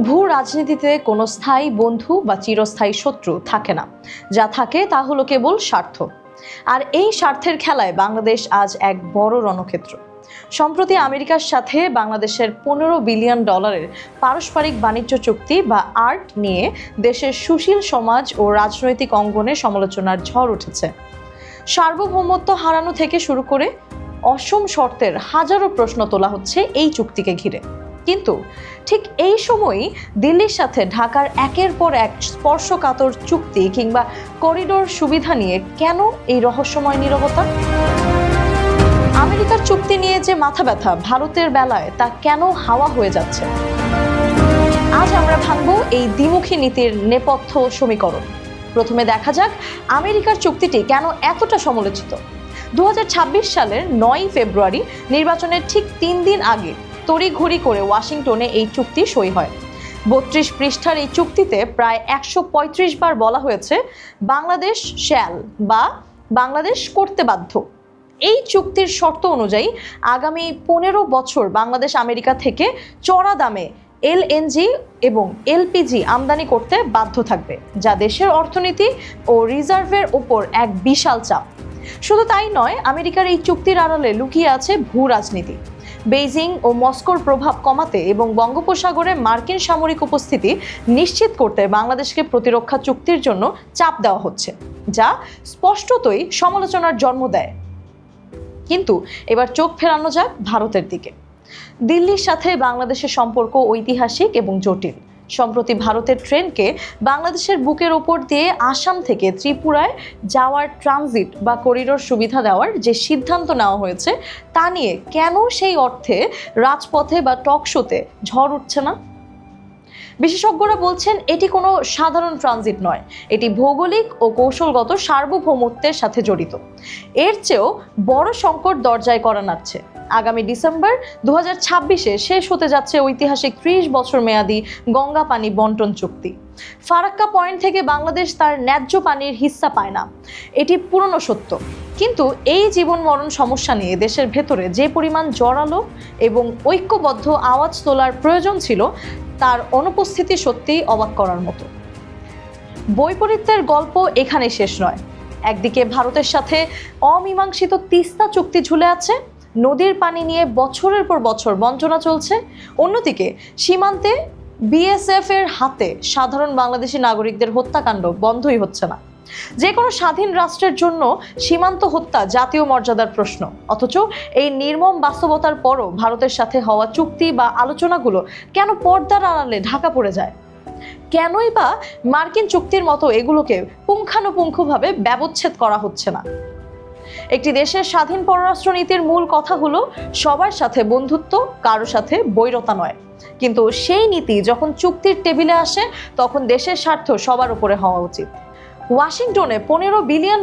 ভূ রাজনীতিতে কোনো স্থায়ী বন্ধু বা চিরস্থায়ী শত্রু থাকে না। যা থাকে তা হলো কেবল স্বার্থ। আর এই স্বার্থের খেলায় বাংলাদেশ আজ এক বড় রণক্ষেত্র। সম্প্রতি আমেরিকার সাথে বাংলাদেশের $15 বিলিয়ন পারস্পরিক বাণিজ্য চুক্তি বা আর্ট নিয়ে দেশের সুশীল সমাজ ও রাজনৈতিক অঙ্গনে সমালোচনার ঝড় উঠেছে। সার্বভৌমত্ব হারানো থেকে শুরু করে অসম শর্তের হাজারো প্রশ্ন তোলা হচ্ছে এই চুক্তিকে ঘিরে। কিন্তু ঠিক এই সময়ই দিল্লির সাথে ঢাকার একের পর এক স্পর্শকাতর চুক্তি কিংবা করিডোর সুবিধা নিয়ে কেন এই রহস্যময় নীরবতা? আমেরিকার চুক্তি নিয়ে যে মাথা ব্যথা ভারতের বেলায়, তা কেন হাওয়া হয়ে যাচ্ছে? আজ আমরা ভাঙবো এই দ্বিমুখী নীতির নেপথ্য সমীকরণ। প্রথমে দেখা যাক আমেরিকার চুক্তিটি কেন এতটা সমালোচিত। 2026 সালের 9 ফেব্রুয়ারি নির্বাচনের ঠিক 3 দিন আগে তড়িঘড়ি করে ওয়াশিংটনে এই চুক্তি সই হয়। 32 পৃষ্ঠার এই চুক্তিতে প্রায় 135 বার বলা হয়েছে বাংলাদেশ শ্যাল বা বাংলাদেশ করতে বাধ্য। এই চুক্তির শর্ত অনুযায়ী আগামী 15 বছর বাংলাদেশ আমেরিকা থেকে চড়া দামে এলএনজি এবং এলপিজি আমদানি করতে বাধ্য থাকবে, যা দেশের অর্থনীতি ও রিজার্ভের ওপর এক বিশাল চাপ। শুধু তাই নয়, আমেরিকার এই চুক্তির আড়ালে লুকিয়ে আছে ভূ রাজনীতি। বেইজিং ও মস্কোর প্রভাব কমাতে এবং বঙ্গোপসাগরে মার্কিন সামরিক উপস্থিতি নিশ্চিত করতে বাংলাদেশকে প্রতিরক্ষা চুক্তির জন্য চাপ দেওয়া হচ্ছে, যা স্পষ্টতই সমালোচনার জন্ম দেয়। কিন্তু এবার চোখ ফেরানো যাক ভারতের দিকে। দিল্লির সাথে বাংলাদেশের সম্পর্ক ঐতিহাসিক এবং জটিল। সম্প্রতি ভারতের ট্রেনকে বাংলাদেশের বুকের ওপর দিয়ে আসাম থেকে ত্রিপুরায় যাওয়ার ট্রানজিট বা করিডোর সুবিধা দেওয়ার যে সিদ্ধান্ত নেওয়া হয়েছে, তা নিয়ে কেন সেই অর্থে রাজপথে বা টক শোতে ঝড় উঠছে না? বিশেষজ্ঞরা বলছেন এটি কোনো সাধারণ ট্রানজিট নয়, এটি ভৌগোলিক ও কৌশলগত সার্বভৌমত্বের সাথে জড়িত। এর চেয়েও বড় সংকট দরজায় করা নাড়ছে। আগামী ডিসেম্বর 2026-এ শেষ হতে যাচ্ছে ঐতিহাসিক 30 বছর মেয়াদী গঙ্গা পানি বন্টন চুক্তি। ফারাক্কা পয়েন্ট থেকে বাংলাদেশ তার ন্যায্য পানির হিস্সা পায় না, এটি পুরনো সত্য। কিন্তু এই জীবন মরণ সমস্যা নিয়ে দেশের ভেতরে যে পরিমাণ জোরালো এবং ঐক্যবদ্ধ আওয়াজ তোলার প্রয়োজন ছিল, তার অনুপস্থিতি সত্যিই অবাক করার মতো। বৈপরীত্যের গল্প এখানে শেষ নয়। একদিকে ভারতের সাথে অমীমাংসিত তিস্তা চুক্তি ঝুলে আছে, নদীর পানি নিয়ে বছরের পর বছর বঞ্চনা চলছে। অন্যদিকে সীমান্তে বিএসএফ এর হাতে সাধারণ বাংলাদেশি নাগরিকদের হত্যাকাণ্ড বন্ধই হচ্ছে না। যে কোনো স্বাধীন রাষ্ট্রের জন্য সীমান্ত হত্যা জাতীয় মর্যাদার প্রশ্ন। অথচ এই নির্মম বাস্তবতার পরও ভারতের সাথে হওয়া চুক্তি বা আলোচনাগুলো কেন পর্দার আড়ালে ঢাকা পড়ে যায়? কেনই বা মার্কিন চুক্তির মতো এগুলোকে পুঙ্খানুপুঙ্খভাবে ব্যবচ্ছেদ করা হচ্ছে না? একটি দেশের স্বাধীন পররাষ্ট্রনীতির মূল কথা হলো সবার সাথে বন্ধুত্ব, কারো সাথে বৈরতা নয়। কিন্তু সেই নীতি যখন চুক্তির টেবিলে আসে, তখন দেশের স্বার্থ সবার উপরে হওয়া উচিত। ওয়াশিংটনে $15 বিলিয়ন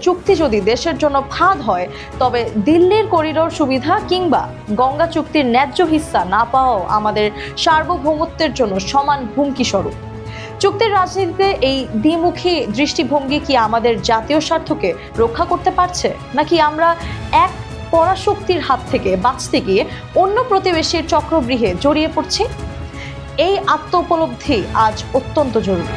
চুক্তি যদি দেশের জন্য ফাঁদ হয়, তবে দিল্লির করিডোর সুবিধা কিংবা গঙ্গা চুক্তির ন্যায্য হিস্সা না পাওয়াও আমাদের সার্বভৌমত্বের জন্য সমান হুমকি স্বরূপ। চুক্তির রাজনীতিতে এই দ্বিমুখী দৃষ্টিভঙ্গি কি আমাদের জাতীয় স্বার্থকে রক্ষা করতে পারছে, নাকি আমরা এক পরাশক্তির হাত থেকে বাঁচতে গিয়ে অন্য প্রতিবেশীর চক্রবৃহে জড়িয়ে পড়ছি? এই আত্ম উপলব্ধি আজ অত্যন্ত জরুরি।